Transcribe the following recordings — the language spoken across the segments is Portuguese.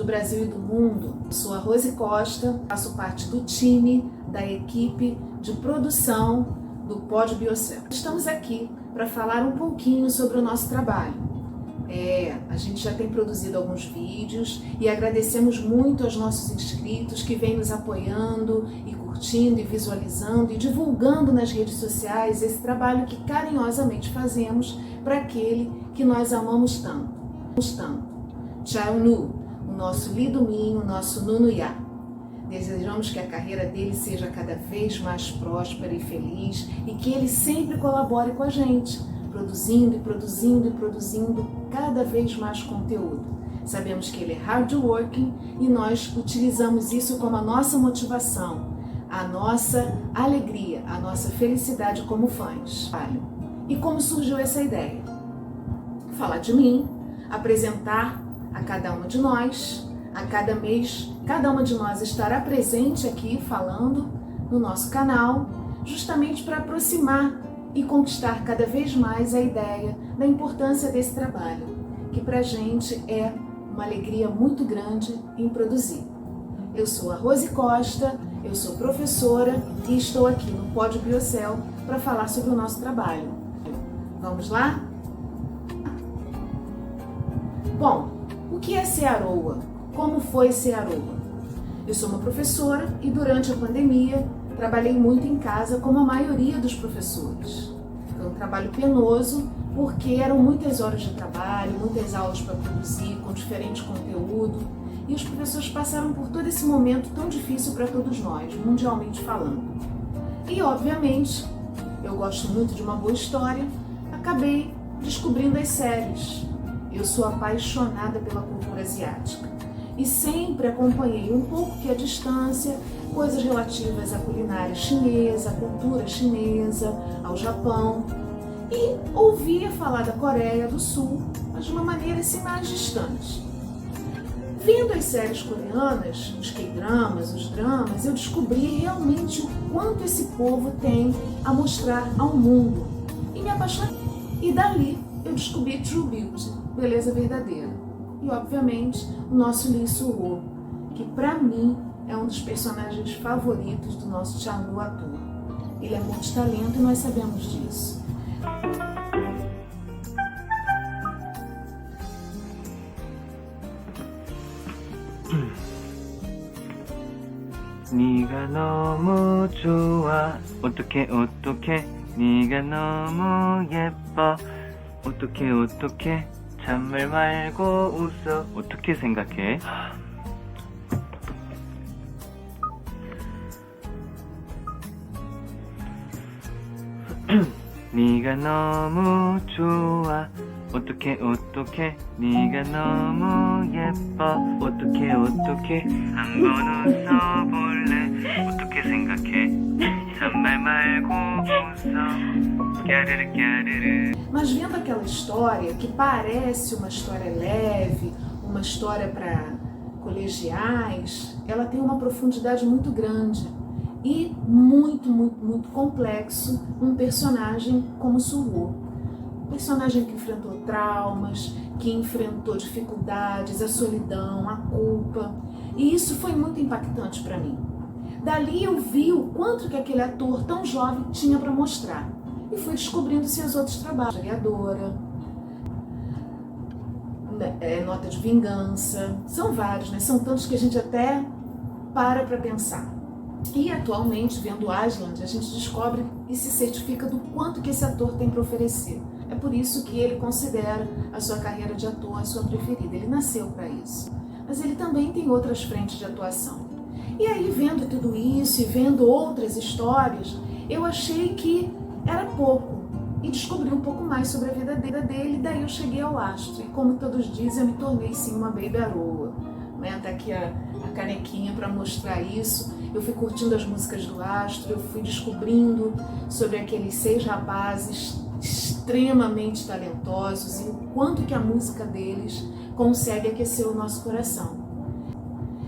Brasil e do mundo. Sou a Rose Costa, faço parte do time, da equipe de produção do Pod Biocel. Estamos aqui para falar um pouquinho sobre o nosso trabalho. A gente já tem produzido alguns vídeos e agradecemos muito aos nossos inscritos que vêm nos apoiando e curtindo e visualizando e divulgando nas redes sociais esse trabalho que carinhosamente fazemos para aquele que nós amamos tanto. Chao Nu, o nosso Lido Min, o nosso Nunuyá. Desejamos que a carreira dele seja cada vez mais próspera e feliz e que ele sempre colabore com a gente, produzindo cada vez mais conteúdo. Sabemos que ele é hardworking e nós utilizamos isso como a nossa motivação, a nossa alegria, a nossa felicidade como fãs. E como surgiu essa ideia? Falar de mim, apresentar a cada uma de nós, a cada mês, cada uma de nós estará presente aqui falando no nosso canal, justamente para aproximar e conquistar cada vez mais a ideia da importância desse trabalho, que pra gente é uma alegria muito grande em produzir. Eu sou a Rose Costa, eu sou professora e estou aqui no Pod Biocel para falar sobre o nosso trabalho. Vamos lá? Bom, o que é ser aroa? Como foi ser aroa? Eu sou uma professora e durante a pandemia trabalhei muito em casa como a maioria dos professores. Foi um trabalho penoso porque eram muitas horas de trabalho, muitas aulas para produzir, com diferente conteúdo. E os professores passaram por todo esse momento tão difícil para todos nós, mundialmente falando. E, obviamente, eu gosto muito de uma boa história, acabei descobrindo as séries. Eu sou apaixonada pela cultura asiática e sempre acompanhei um pouco que à distância coisas relativas à culinária chinesa, à cultura chinesa, ao Japão, e ouvia falar da Coreia do Sul, mas de uma maneira assim mais distante. Vendo as séries coreanas, os K-dramas, os dramas, eu descobri realmente o quanto esse povo tem a mostrar ao mundo. E me apaixonei. E dali eu descobri True Beauty, beleza verdadeira. E obviamente o nosso Lee Soo-ho, que para mim é um dos personagens favoritos do nosso Chang-woo ator. Ele é multitalento e nós sabemos disso. 네가 너무 좋아 어떡해 네가 너무 예뻐 어떡해 잔말 말고 웃어 어떻게 생각해? 네가 너무 좋아 어떡해 네가 너무 예뻐 어떡해 한번 웃어볼래 어떻게 생각해 잔말 말고 웃어 까르르. Mas vendo aquela história que parece uma história leve, uma história para colegiais, ela tem uma profundidade muito grande e muito complexo um personagem como Soo-ho. Um personagem que enfrentou traumas, que enfrentou dificuldades, a solidão, a culpa. E isso foi muito impactante para mim. Dali eu vi o quanto que aquele ator tão jovem tinha para mostrar. E fui descobrindo seus outros trabalhos. Vereadora, Nota de Vingança. São vários, né? São tantos que a gente até para pensar. E atualmente, vendo Island, a gente descobre e se certifica do quanto que esse ator tem para oferecer. É por isso que ele considera a sua carreira de ator a sua preferida. Ele nasceu para isso. Mas ele também tem outras frentes de atuação. E aí, vendo tudo isso e vendo outras histórias, eu achei que era pouco. E descobri um pouco mais sobre a vida dele. E daí eu cheguei ao astro. E como todos dizem, eu me tornei sim uma baby aroa. Tá aqui a canequinha para mostrar isso. Eu fui curtindo as músicas do astro, eu fui descobrindo sobre aqueles 6 rapazes extremamente talentosos e o quanto que a música deles consegue aquecer o nosso coração.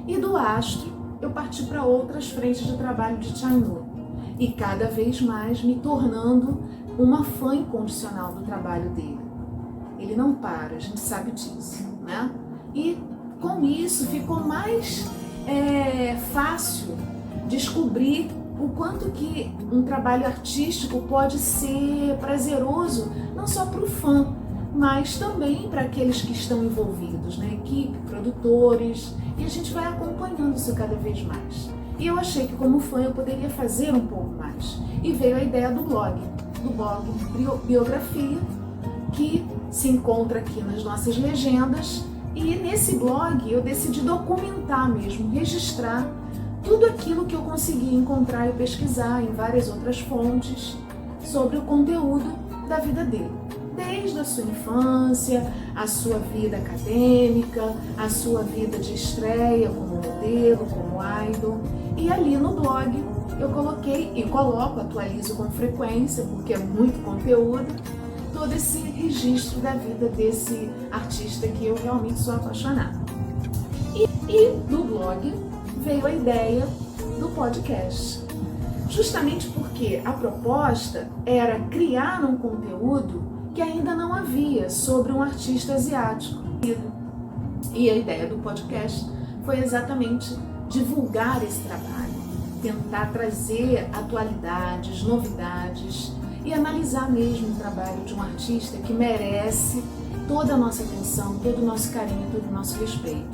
E do astro eu parti para outras frentes de trabalho de Chang-woo e cada vez mais me tornando uma fã incondicional do trabalho dele. Ele não para, a gente sabe disso, né? E com isso ficou mais fácil descobrir o quanto que um trabalho artístico pode ser prazeroso, não só para o fã, mas também para aqueles que estão envolvidos, né? Equipe, produtores, e a gente vai acompanhando isso cada vez mais. E eu achei que como fã eu poderia fazer um pouco mais. E veio a ideia do blog Biografia, que se encontra aqui nas nossas legendas. E nesse blog eu decidi documentar mesmo, registrar tudo aquilo que eu consegui encontrar e pesquisar em várias outras fontes sobre o conteúdo da vida dele. Desde a sua infância, a sua vida acadêmica, a sua vida de estreia como modelo, como idol. E ali no blog eu coloquei e coloco, atualizo com frequência, porque é muito conteúdo, todo esse registro da vida desse artista que eu realmente sou apaixonada. E do blog veio a ideia do podcast. Justamente porque a proposta era criar um conteúdo que ainda não havia sobre um artista asiático. E a ideia do podcast foi exatamente divulgar esse trabalho, tentar trazer atualidades, novidades e analisar mesmo o trabalho de um artista que merece toda a nossa atenção, todo o nosso carinho, todo o nosso respeito.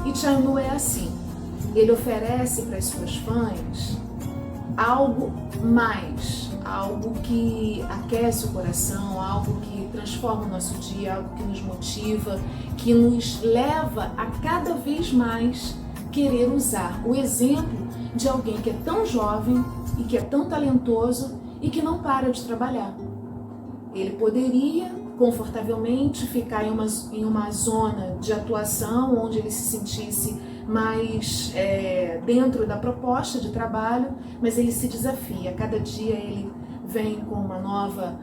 E Chanu é assim, ele oferece para as suas fãs algo mais, algo que aquece o coração, algo que transforma o nosso dia, algo que nos motiva, que nos leva a cada vez mais querer usar o exemplo de alguém que é tão jovem e que é tão talentoso e que não para de trabalhar. Ele poderia confortavelmente ficar em uma zona de atuação onde ele se sentisse mais dentro da proposta de trabalho, mas ele se desafia. Cada dia ele vem com uma nova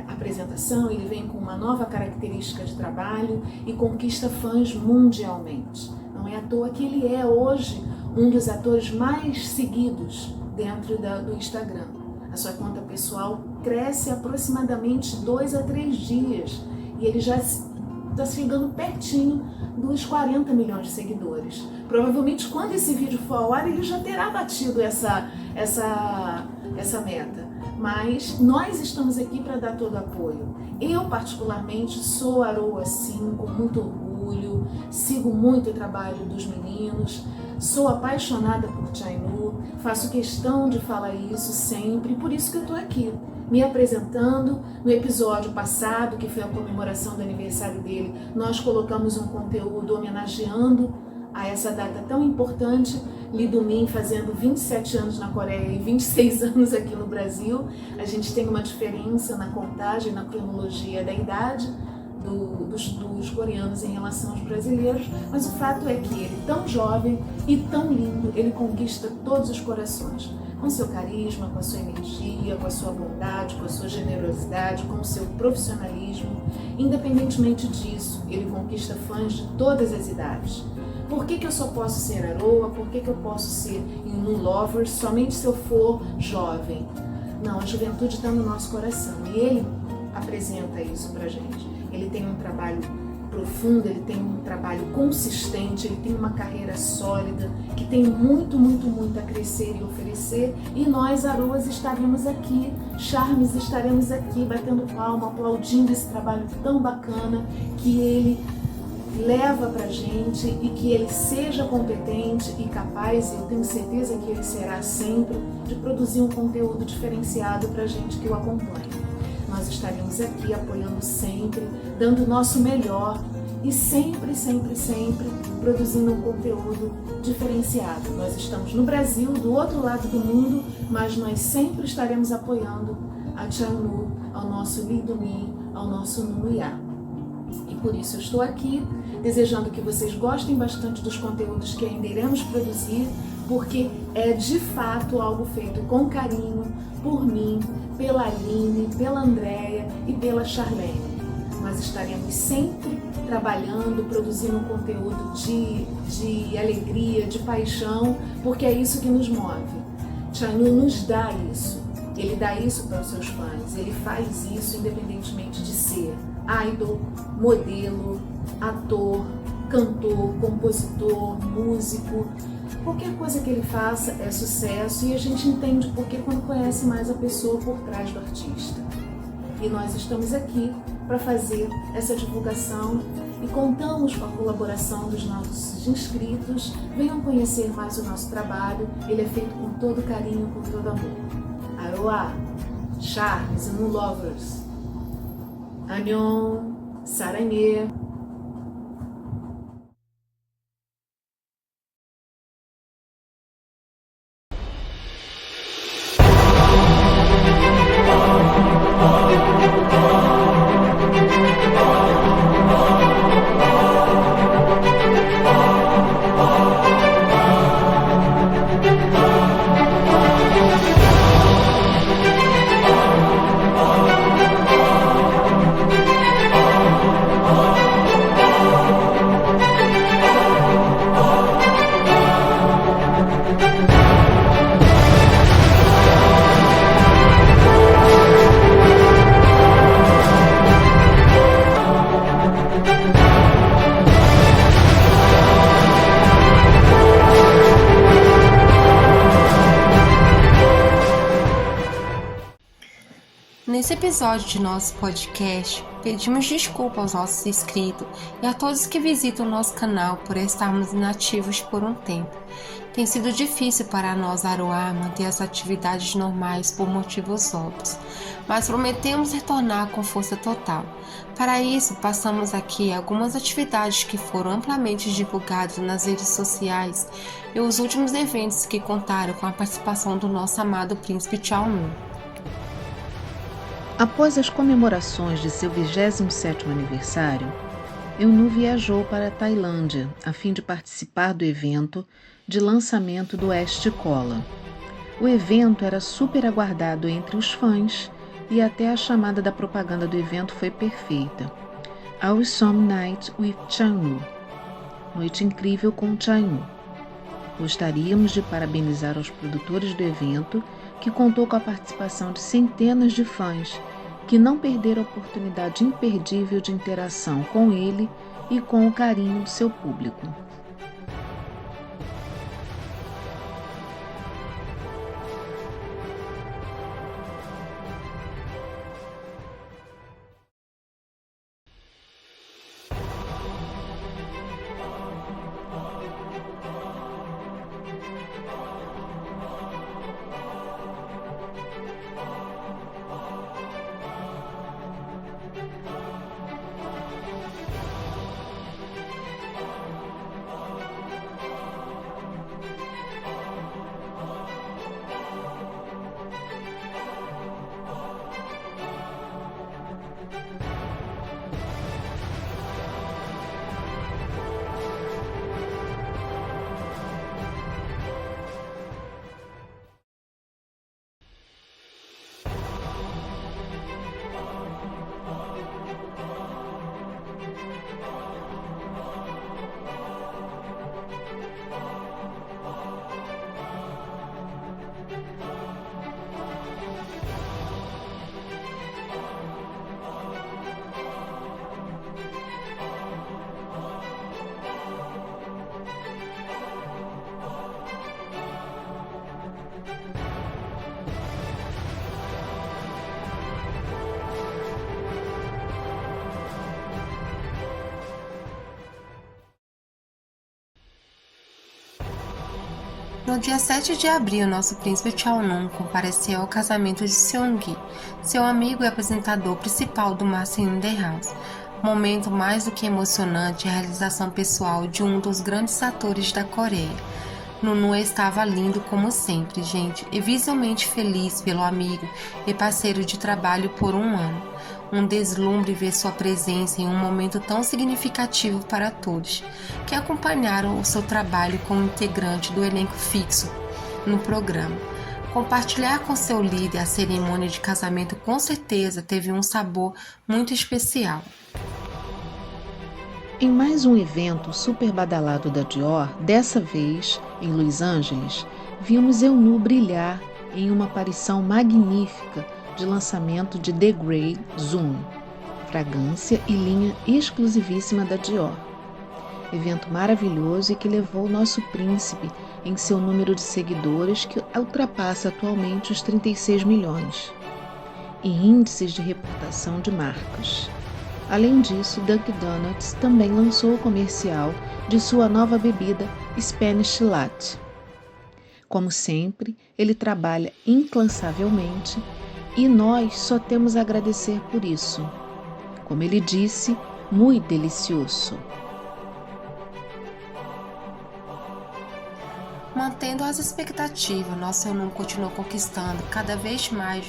apresentação, ele vem com uma nova característica de trabalho e conquista fãs mundialmente. Não é à toa que ele é hoje um dos atores mais seguidos dentro do Instagram. A sua conta pessoal cresce aproximadamente 2 a 3 dias e ele já está chegando pertinho dos 40 milhões de seguidores. Provavelmente quando esse vídeo for ao ar ele já terá batido essa meta. Mas nós estamos aqui para dar todo o apoio. Eu particularmente sou Aroa sim, com muito orgulho, sigo muito o trabalho dos meninos, sou apaixonada por Chanu, faço questão de falar isso sempre, por isso que eu estou aqui, me apresentando. No episódio passado, que foi a comemoração do aniversário dele, nós colocamos um conteúdo homenageando a essa data tão importante, Lee Do-min fazendo 27 anos na Coreia e 26 anos aqui no Brasil. A gente tem uma diferença na contagem, na cronologia da idade dos coreanos em relação aos brasileiros, mas o fato é que ele, tão jovem e tão lindo, ele conquista todos os corações, com seu carisma, com a sua energia, com a sua bondade, com a sua generosidade, com o seu profissionalismo. Independentemente disso, ele conquista fãs de todas as idades. Por que eu só posso ser Aroa? Por que eu posso ser um lover somente se eu for jovem? Não, a juventude está no nosso coração e ele apresenta isso pra gente. Ele tem um trabalho profundo, ele tem um trabalho consistente, ele tem uma carreira sólida, que tem muito, muito, muito a crescer e oferecer. E nós, Aroas, estaremos aqui, Charmes, estaremos aqui batendo palma, aplaudindo esse trabalho tão bacana que ele leva pra gente e que ele seja competente e capaz, e eu tenho certeza que ele será sempre, de produzir um conteúdo diferenciado pra gente que o acompanha. Nós estaremos aqui apoiando sempre, dando o nosso melhor e sempre, sempre, sempre produzindo um conteúdo diferenciado. Nós estamos no Brasil, do outro lado do mundo, mas nós sempre estaremos apoiando a Chanu, ao nosso Lee Do-min, ao nosso Nunuya. E por isso eu estou aqui, desejando que vocês gostem bastante dos conteúdos que ainda iremos produzir, porque é de fato algo feito com carinho, por mim, pela Aline, pela Andréia e pela Charlene. Nós estaremos sempre trabalhando, produzindo um conteúdo de alegria, de paixão, porque é isso que nos move. Chanu nos dá isso, ele dá isso para os seus fãs, ele faz isso independentemente de ser idol, modelo, ator, cantor, compositor, músico. Qualquer coisa que ele faça é sucesso e a gente entende porque quando conhece mais a pessoa por trás do artista. E nós estamos aqui para fazer essa divulgação e contamos com a colaboração dos nossos inscritos. Venham conhecer mais o nosso trabalho, ele é feito com todo carinho, com todo amor. Aroha, Charles e Moon Lovers, Annyeong, Sarangue. Nesse episódio de nosso podcast, pedimos desculpa aos nossos inscritos e a todos que visitam o nosso canal por estarmos inativos por um tempo. Tem sido difícil para nós, Aroha, manter as atividades normais por motivos óbvios, mas prometemos retornar com força total. Para isso, passamos aqui algumas atividades que foram amplamente divulgadas nas redes sociais e os últimos eventos que contaram com a participação do nosso amado príncipe Chaonun. Após as comemorações de seu 27º aniversário, Eunwoo viajou para a Tailândia a fim de participar do evento de lançamento do Cola. O evento era super aguardado entre os fãs e até a chamada da propaganda do evento foi perfeita. Awesome Night with Chaeyoung, noite incrível com Chaeyoung. Gostaríamos de parabenizar os produtores do evento, que contou com a participação de centenas de fãs que não perderam a oportunidade imperdível de interação com ele e com o carinho do seu público. No dia 7 de abril, nosso príncipe Chaonun compareceu ao casamento de Seung-gi, seu amigo e apresentador principal do Master in the House. Momento mais do que emocionante, a realização pessoal de um dos grandes atores da Coreia. Nunu estava lindo como sempre, gente, e visivelmente feliz pelo amigo e parceiro de trabalho por um ano. Um deslumbre ver sua presença em um momento tão significativo para todos, que acompanharam o seu trabalho como integrante do elenco fixo no programa. Compartilhar com seu líder a cerimônia de casamento com certeza teve um sabor muito especial. Em mais um evento super badalado da Dior, dessa vez em Los Angeles, vimos Eunwoo brilhar em uma aparição magnífica de lançamento de The Grey Zoom, fragrância e linha exclusivíssima da Dior. Evento maravilhoso e que levou o nosso príncipe em seu número de seguidores, que ultrapassa atualmente os 36 milhões, e índices de reputação de marcas. Além disso, Dunkin' Donuts também lançou o comercial de sua nova bebida Spanish Latte. Como sempre, ele trabalha incansavelmente e nós só temos a agradecer por isso. Como ele disse, muito delicioso. Mantendo as expectativas, nosso eunuco continuou conquistando cada vez mais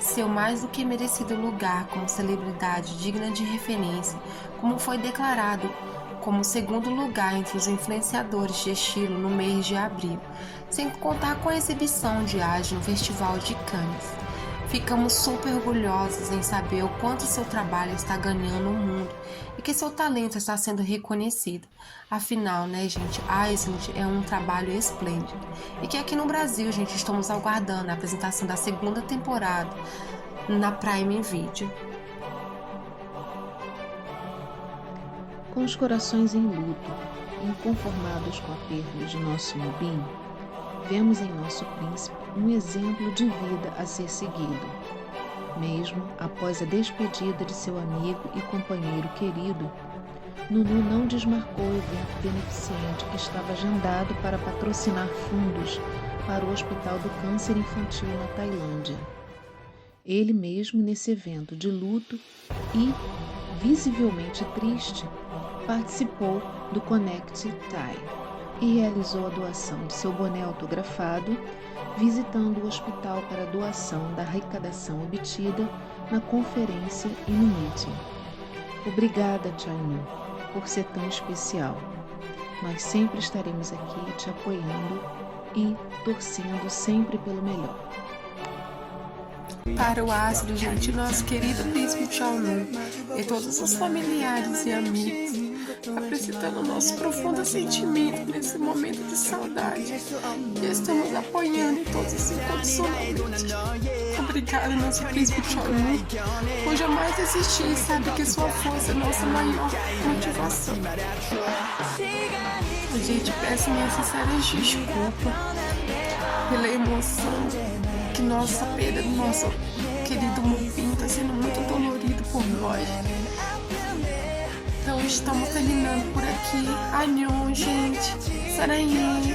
seu mais do que merecido lugar como celebridade digna de referência, como foi declarado como segundo lugar entre os influenciadores de estilo no mês de abril, sem contar com a exibição de Age no Festival de Cannes. Ficamos super orgulhosos em saber o quanto seu trabalho está ganhando o mundo e que seu talento está sendo reconhecido. Afinal, gente, Island é um trabalho esplêndido. E que aqui no Brasil, gente, estamos aguardando a apresentação da segunda temporada na Prime Video. Com os corações em luto, inconformados com a perda de nosso Mubin, vemos em nosso príncipe um exemplo de vida a ser seguido. Mesmo após a despedida de seu amigo e companheiro querido, Nunu não desmarcou o evento beneficente que estava agendado para patrocinar fundos para o Hospital do Câncer Infantil na Tailândia. Ele mesmo, nesse evento de luto e visivelmente triste, participou do Connect Thai e realizou a doação de seu boné autografado, visitando o hospital para a doação da arrecadação obtida na conferência e no meeting. Obrigada, Chainu, por ser tão especial. Nós sempre estaremos aqui te apoiando e torcendo sempre pelo melhor. Para o astro, gente, nosso querido príncipe Chaunu e todos os familiares e amigos, apresentando nosso profundo sentimento nesse momento de saudade. E estamos apoiando em todos os incondicionalmente. Obrigada, nosso príncipe Chaunu, por jamais desistir e sabe que sua força é nossa maior motivação. Gente, peço minhas sinceras desculpas pela emoção que nossa perda do nosso querido Mubin está sendo muito dolorido por nós. Então estamos terminando por aqui. Anhon, gente. Saranhê.